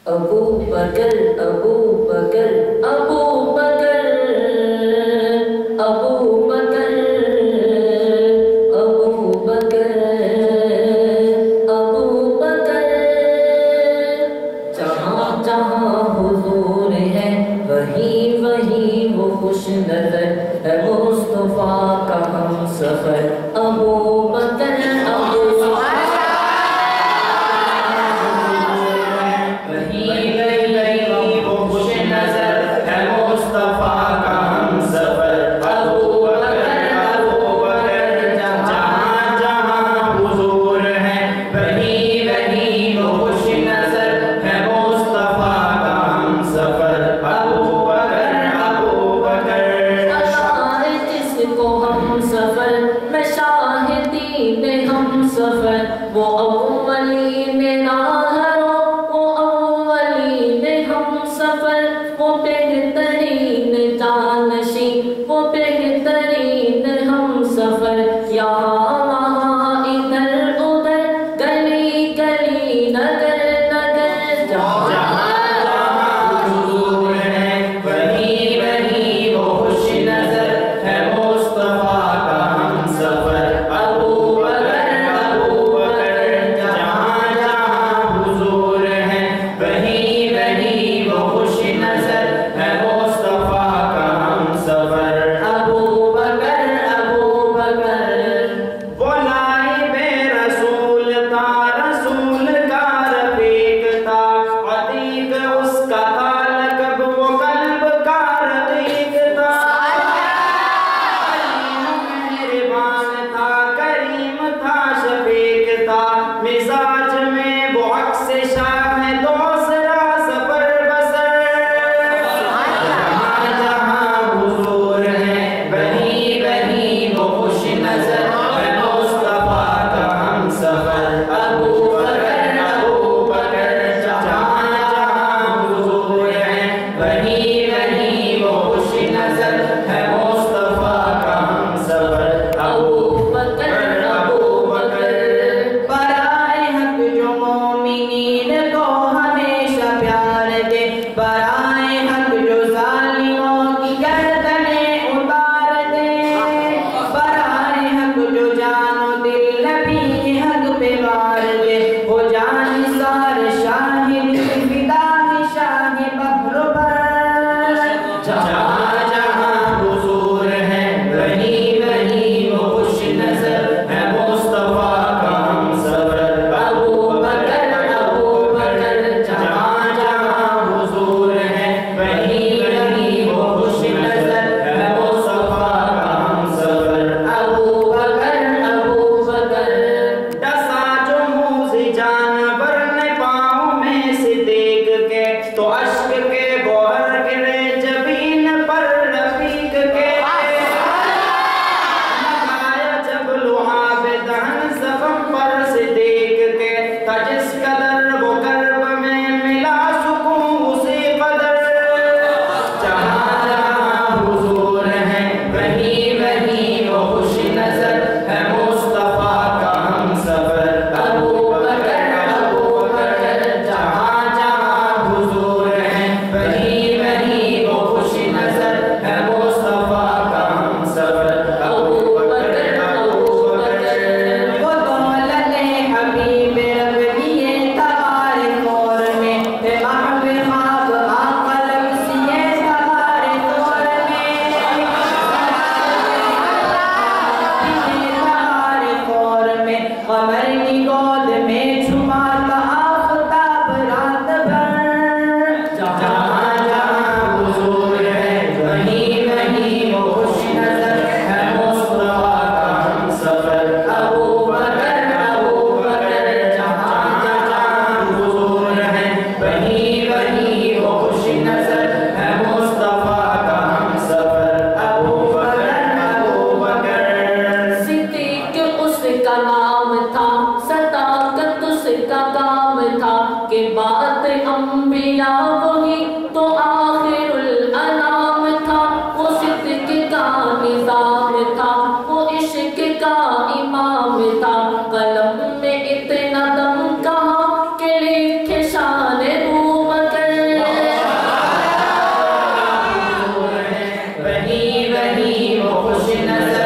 ابو بکر ابو بکر ابو بکر ابو بکر ابو بکر ابو بکر جہاں جہاں حضور ہے وہیں وہیں وہ خوش نظر ہے مصطفیٰ کا ہم سفر ابو بکر ابو وہ اولین راہرو وہ اولین ہم سفر وہ بہترین جانشین وہ بہترین ہم سفر یہاں وہاں ادھر ادھر گلی گلی نگر نگر جہاں حضور ہے وہیں وہیں وہ خوش نظر ہے مصطفیٰ کا ہم سفر ابو مزاج میں وہ عکس شاہ ہے دوسرا سفر بسر جہاں جہاں حضور ہے وہیں وہیں وہ خوش نظر ہے مصطفیٰ کا ہم سفر ابو بکر جہاں جہاں حضور ہے وہیں وہیں وہ خوش نظر ہے مصطفیٰ کا ہم سفر ابو بکر برائے حق جو ظالموں کی گردنیں اتار دے برائے حق جو جان و دل نبی حق پہ وار دے وہ جان سار شاہ فدا شاہ بحر بر جہاں جہاں حضور ہے وہیں وہیں وہ خوش نظر ہے مصطفیٰ کا ہم سفر ابو بکر جہاں جہاں حضور ہے وہیں وہیں وہ خوش نظر ہے مصطفیٰ کا ہم سفر ابو بکر ڈسا جو موز جانور نے پاؤں میں سے دیکھ کے تو اشک کے گوہر گرے جبین پر رفیق کے لگایا جب لعاب دہن زخم پر سے دیکھ کے تھا جس قدر وہ کرب میں ملا سکون اسی قدر جہاں جہاں حضور ہے وہیں وہیں وہ خوش نظر ہے مصطفیٰ کا ہم سفر ابو بکر جہاں جہاں حضور ہے وہیں وہیں وہ خوش نظر ہے مصطفیٰ کا ہم سفر ابو بکر وہ دولت حبیب رب دیے تغار نور میں ہے محب خواب آقا لبسیے تغار نور میں تغار نور میں قمر کی گود میں چھپاتا آفتاب رات بھر جہاں جہاں حضور ہے وہیں وہیں وہ خوش نظر ہے مصطفیٰ کا ہم سفر ابو بکر جہاں جہاں حضور ہے وہیں وہیں وہ خوش نظر ہے مصطفیٰ کا ہم سفر ابو بکر صدیق اس کا نام تھا صداقت اس کا کام تھا کہ بات انبیاء وہی تو آخر الانام تھا وہ صدق کا نظام تھا وہ عشق کا امام تھا قلم میں اتنا دم کہاں کہ لکھے شان ابو وہی وہ خوش نظر